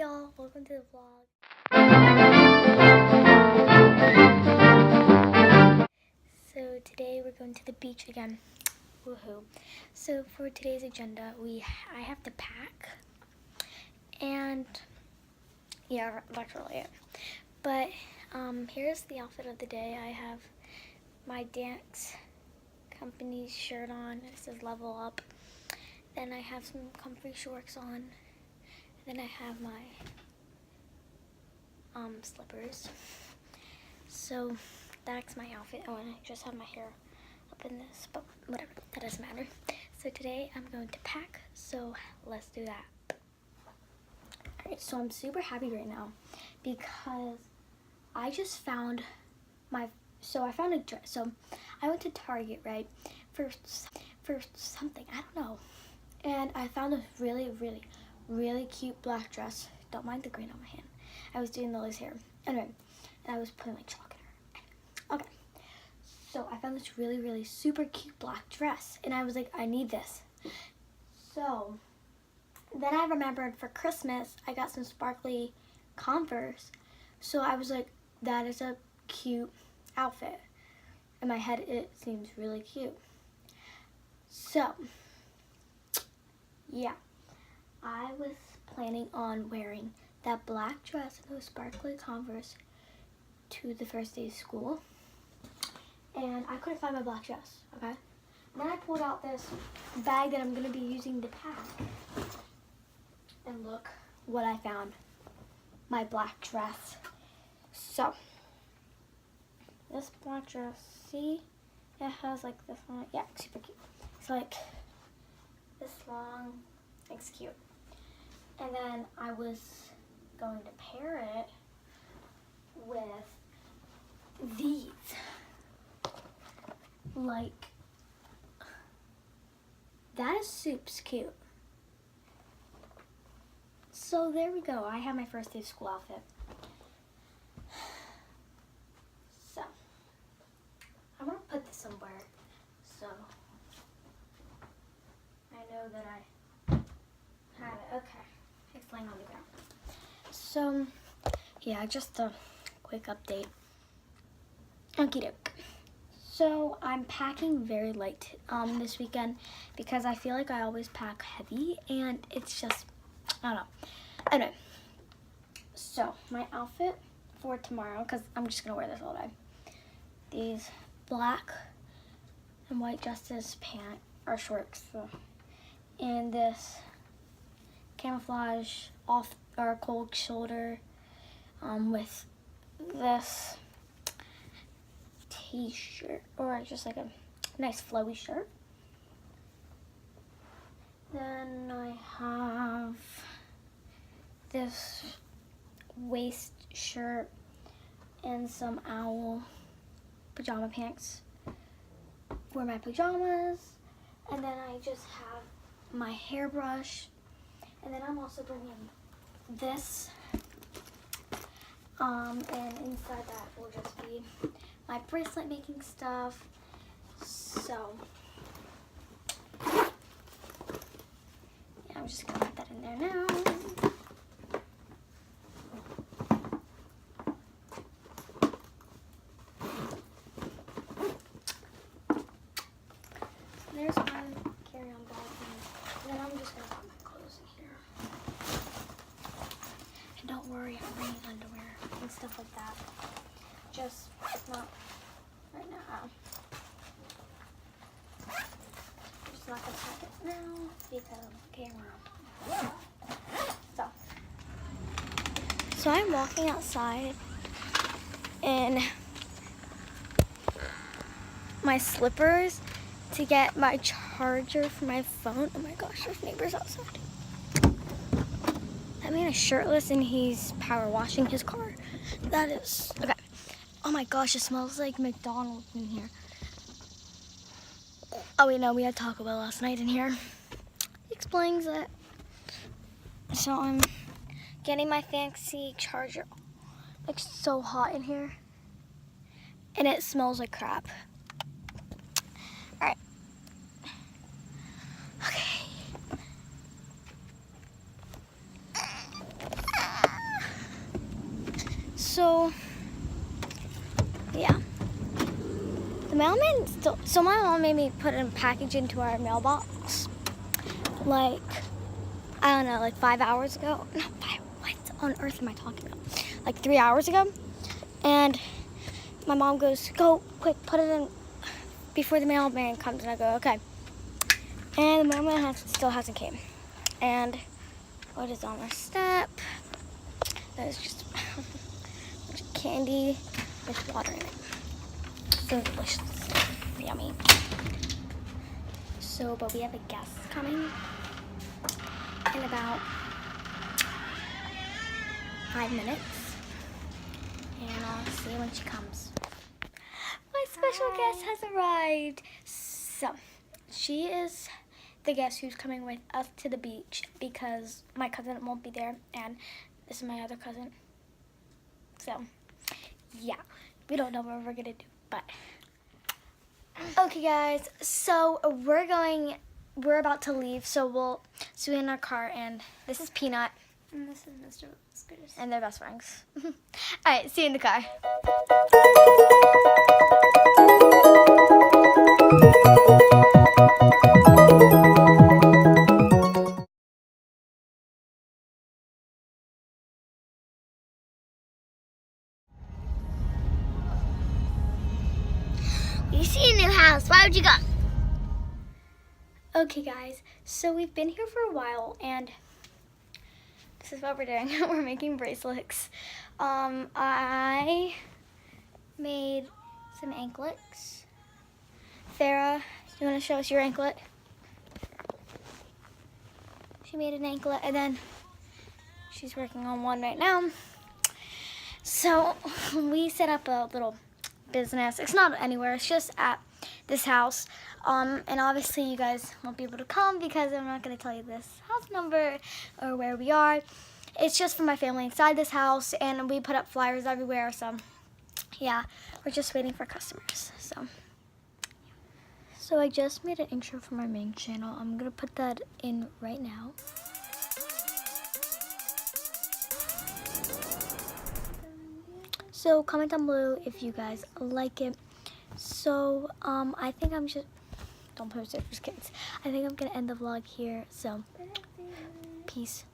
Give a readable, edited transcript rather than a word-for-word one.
y'all, welcome to the vlog. So today we're going to the beach again. Woohoo. So for today's agenda, I have to pack. And yeah, that's really it. But here's the outfit of the day. I have my dance company shirt on. It says Level Up. Then I have some comfy shorts on. Then I have my slippers. So that's my outfit. Oh, and I just have my hair up in this, but whatever, that doesn't matter. So today I'm going to pack, so let's do that. Alright, so I'm super happy right now because I just found I found a dress. So I went to Target, right, for something, I don't know. And I found a really, really, really cute black dress. Don't mind the green on my hand. I was doing Lily's hair. Anyway, and I was putting like chalk in her. Okay. So I found this really, really super cute black dress. And I was like, I need this. So then I remembered for Christmas, I got some sparkly Converse. So I was like, that is a cute outfit. In my head, it seems really cute. So, yeah. I was planning on wearing that black dress and those sparkly Converse to the first day of school. And I couldn't find my black dress, okay? And then I pulled out this bag that I'm going to be using to pack. And look what I found. My black dress. So, this black dress, see? It has like this one. Yeah, super cute. It's like this long. It's cute. And then I was going to pair it with these. Like, that is super cute. So there we go. I have my first day of school outfit. So, I'm going to put this somewhere. So, I know that I have it. Okay. It's laying on the ground. So, yeah, just a quick update. Okie doke. So, I'm packing very light this weekend because I feel like I always pack heavy and it's just, I don't know. Anyway, so my outfit for tomorrow, because I'm just going to wear this all day. These black and white Justice pant or shorts. And this camouflage off or cold shoulder with this t-shirt or just like a nice flowy shirt. Then I have this waist shirt and some owl pajama pants for my pajamas. And then I just have my hairbrush. And then I'm also bringing this. And inside that will just be my bracelet making stuff. So, yeah, I'm just gonna put that in there now. There's my carry-on bag, and then I'm just gonna put my clothes in here. And don't worry, I'm bringing underwear and stuff like that. Just not right now. I'm just not gonna pack it now because of the camera. So I'm walking outside in my slippers to get my charger for my phone. Oh my gosh, there's neighbors outside. That man is shirtless and he's power washing his car. That is, okay. Oh my gosh, it smells like McDonald's in here. Oh wait, no, we had Taco Bell last night in here. Explains it. So I'm getting my fancy charger. It's so hot in here. And it smells like crap. Alright. Okay. So yeah, the mailman still. So my mom made me put a package into our mailbox, like I don't know, like 5 hours ago. No, what on earth am I talking about? Like 3 hours ago, and my mom goes, "Go quick, put it in before the mailman comes." And I go, "Okay." And the mailman still hasn't came. And what is on our step? That is just candy with water in it. So delicious. Yummy. So, but we have a guest coming in about 5 minutes. And I'll see when she comes. My special guest has arrived. So, she is the guest who's coming with us to the beach because my cousin won't be there and this is my other cousin. So, yeah, we don't know what we're gonna do, but okay, guys. So we're about to leave. So we'll be in our car, and this is Peanut, And this is Mr. Scooters. and they're best friends. All right, see you in the car. You see a new house. Why would you go? Okay, guys. So we've been here for a while, and this is what we're doing. We're making bracelets. I made some anklets. Farah, you want to show us your anklet? She made an anklet, and then she's working on one right now. So we set up a little business. It's not anywhere. It's just at this house. And obviously you guys won't be able to come because I'm not going to tell you this house number or where we are. It's just for my family inside this house, and we put up flyers everywhere. So yeah, we're just waiting for customers. So I just made an intro for my main channel. I'm going to put that in right now. So comment down below if you guys like it. So I think I'm just, don't post it for kids. I think I'm gonna end the vlog here. So peace.